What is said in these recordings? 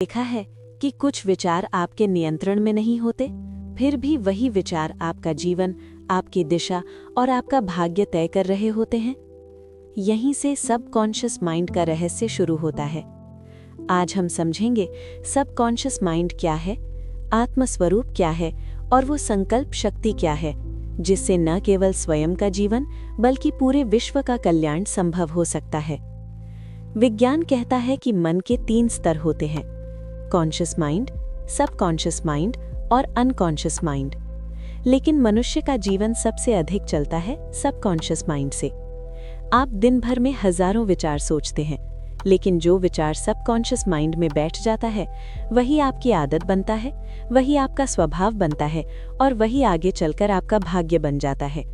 देखा है कि कुछ विचार आपके नियंत्रण में नहीं होते, फिर भी वही विचार आपका जीवन, आपकी दिशा और आपका भाग्य तय कर रहे होते हैं। यहीं से सबकॉन्शियस माइंड का रहस्य शुरू होता है। आज हम समझेंगे सबकॉन्शियस माइंड क्या है, आत्मस्वरूप क्या है और वो संकल्प शक्ति क्या है, जिससे न केवल स्वयं का जीवन बल्कि पूरे विश्व का कल्याण संभव हो सकता है। विज्ञान कहता है कि मन के 3 स्तर होते हैं: कॉन्शियस माइंड, सबकॉन्शियस माइंड और अनकॉन्शियस माइंड। लेकिन मनुष्य का जीवन सबसे अधिक चलता है सबकॉन्शियस माइंड से। आप दिन भर में हजारों विचार सोचते हैं, लेकिन जो विचार सबकॉन्शियस माइंड में बैठ जाता है वही आपकी आदत बनता है, वही आपका स्वभाव बनता है और वही आगे चलकर आपका भाग्य बन जाता है।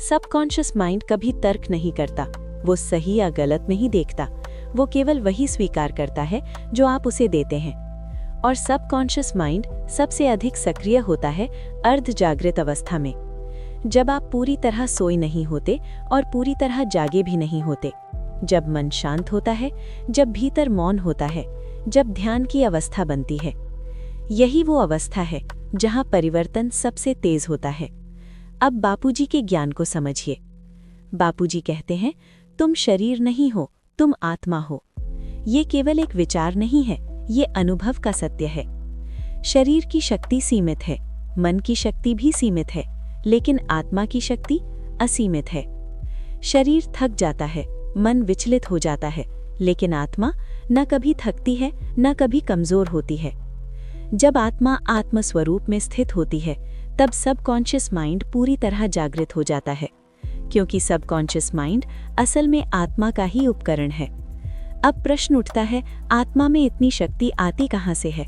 सबकॉन्शियस माइंड कभी तर्क नहीं करता, वो सही या गलत नहीं देखता, वो केवल वही स्वीकार करता है जो आप उसे देते हैं। और सबकॉन्शियस माइंड सबसे अधिक सक्रिय होता है अर्ध जागृत अवस्था में, जब आप पूरी तरह सोए नहीं होते और पूरी तरह जागे भी नहीं होते, जब मन शांत होता है, जब भीतर मौन होता है, जब ध्यान की अवस्था बनती है। यही वो अवस्था है जहां परिवर्तन सबसे तेज होता है। अब बापूजी के ज्ञान को समझिए। बापूजी कहते हैं, तुम शरीर नहीं हो, तुम आत्मा हो। ये केवल एक विचार नहीं है, ये अनुभव का सत्य है। शरीर की शक्ति सीमित है, मन की शक्ति भी सीमित है, लेकिन आत्मा की शक्ति असीमित है। शरीर थक जाता है, मन विचलित हो जाता है, लेकिन आत्मा न कभी थकती है न कभी कमजोर होती है। जब आत्मा आत्मस्वरूप में स्थित होती है, तब सबकॉन्शियस माइंड पूरी तरह जागृत हो जाता है, क्योंकि सबकॉन्शियस माइंड असल में आत्मा का ही उपकरण है। अब प्रश्न उठता है, आत्मा में इतनी शक्ति आती कहां से है?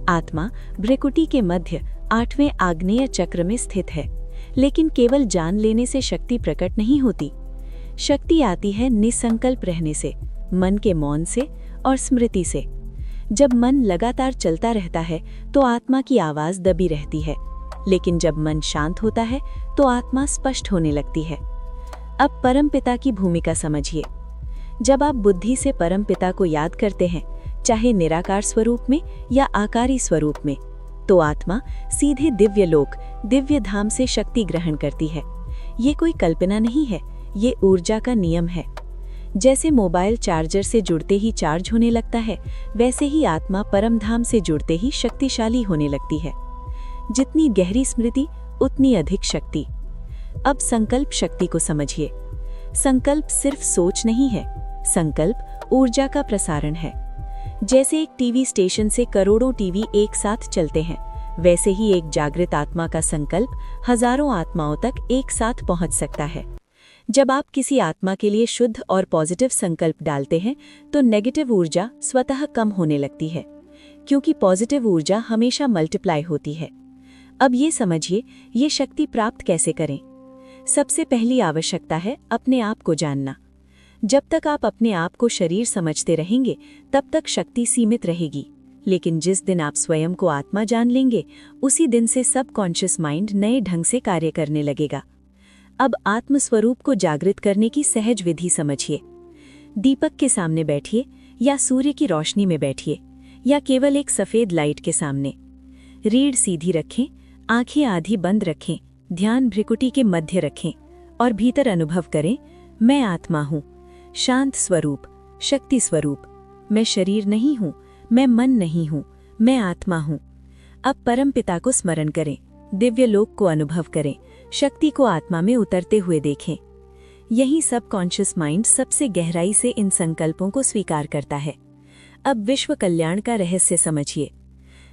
आत्मा भ्रिकुटी के मध्य 8वें आग्नेय चक्र में स्थित है, लेकिन केवल जान लेने से शक्ति प्रकट नहीं होती। शक्ति आती है निसंकल्प रहने से, मन के मौन से और स्मृति से। जब मन लगातार चलता रहता है तो आत्मा की आवाज दबी रहती है, लेकिन जब मन शांत होता है तो आत्मा स्पष्ट होने लगती है। अब परमपिता की भूमिका समझिए। जब आप बुद्धि से परमपिता को याद करते हैं, चाहे निराकार स्वरूप में या आकारी स्वरूप में, तो आत्मा सीधे दिव्य लोक, दिव्य धाम से शक्ति ग्रहण करती है। ये कोई कल्पना नहीं है, ये ऊर्जा का नियम है। जैसे मोबाइल चार्जर से जुड़ते ही चार्ज होने लगता है, वैसे ही आत्मा परमधाम से जुड़ते ही शक्तिशाली होने लगती है। जितनी गहरी स्मृति उतनी अधिक शक्ति। अब संकल्प शक्ति को समझिए। संकल्प सिर्फ सोच नहीं है, संकल्प ऊर्जा का प्रसारण है। जैसे एक टीवी स्टेशन से करोड़ों टीवी एक साथ चलते हैं, वैसे ही एक जागृत आत्मा का संकल्प हजारों आत्माओं तक एक साथ पहुंच सकता है। जब आप किसी आत्मा के लिए शुद्ध और पॉजिटिव संकल्प डालते हैं, तो नेगेटिव ऊर्जा स्वतः कम होने लगती है, क्योंकि पॉजिटिव ऊर्जा हमेशा मल्टीप्लाई होती है। अब ये समझिए, ये शक्ति प्राप्त कैसे करें। सबसे पहली आवश्यकता है अपने आप को जानना। जब तक आप अपने आप को शरीर समझते रहेंगे, तब तक शक्ति सीमित रहेगी। लेकिन जिस दिन आप स्वयं को आत्मा जान लेंगे, उसी दिन से सबकॉन्शियस माइंड नए ढंग से कार्य करने लगेगा। अब आत्मस्वरूप को जागृत करने की सहज विधि समझिए। दीपक के सामने बैठिए, या सूर्य की रोशनी में बैठिए, या केवल एक सफेद लाइट के सामने। रीढ़ सीधी रखें, आंखें आधी बंद रखें, ध्यान भ्रिकुटी के मध्य रखें और भीतर अनुभव करें, मैं आत्मा हूँ, शांत स्वरूप, शक्ति स्वरूप। मैं शरीर नहीं हूँ, मैं मन नहीं हूँ, मैं आत्मा हूँ। अब परमपिता को स्मरण करें, दिव्य लोक को अनुभव करें, शक्ति को आत्मा में उतरते हुए देखें। यही सबकॉन्शियस माइंड सबसे गहराई से इन संकल्पों को स्वीकार करता है। अब विश्व कल्याण का रहस्य समझिए।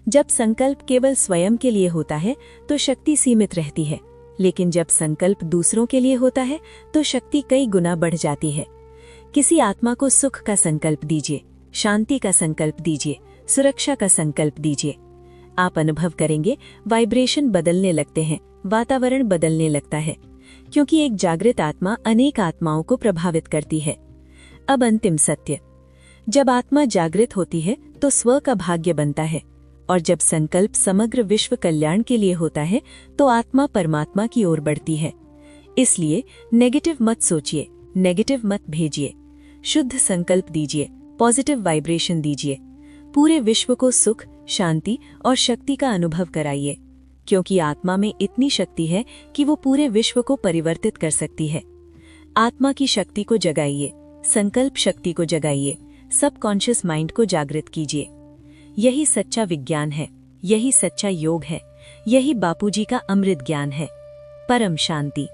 जब संकल्प केवल स्वयं के लिए होता है तो शक्ति सीमित रहती है, लेकिन जब संकल्प दूसरों के लिए होता है तो शक्ति कई गुना बढ़ जाती है। किसी आत्मा को सुख का संकल्प दीजिए, शांति का संकल्प दीजिए, सुरक्षा का संकल्प दीजिए। आप अनुभव करेंगे वाइब्रेशन बदलने लगते हैं, वातावरण बदलने लगता है, क्योंकि एक जागृत आत्मा अनेक आत्माओं को प्रभावित करती है। अब अंतिम सत्य, जब आत्मा जागृत होती है तो स्व का भाग्य बनता है, और जब संकल्प समग्र विश्व कल्याण के लिए होता है तो आत्मा परमात्मा की ओर बढ़ती है। इसलिए नेगेटिव मत सोचिए, नेगेटिव मत भेजिए, शुद्ध संकल्प दीजिए, पॉजिटिव वाइब्रेशन दीजिए। पूरे विश्व को सुख, शांति और शक्ति का अनुभव कराइए, क्योंकि आत्मा में इतनी शक्ति है कि वो पूरे विश्व को परिवर्तित कर सकती है। आत्मा की शक्ति को जगाइए, संकल्प शक्ति को जगाइए, सबकॉन्शियस माइंड को जागृत कीजिए। यही सच्चा विज्ञान है, यही सच्चा योग है, यही बापूजी का अमृत ज्ञान है। परम शांति।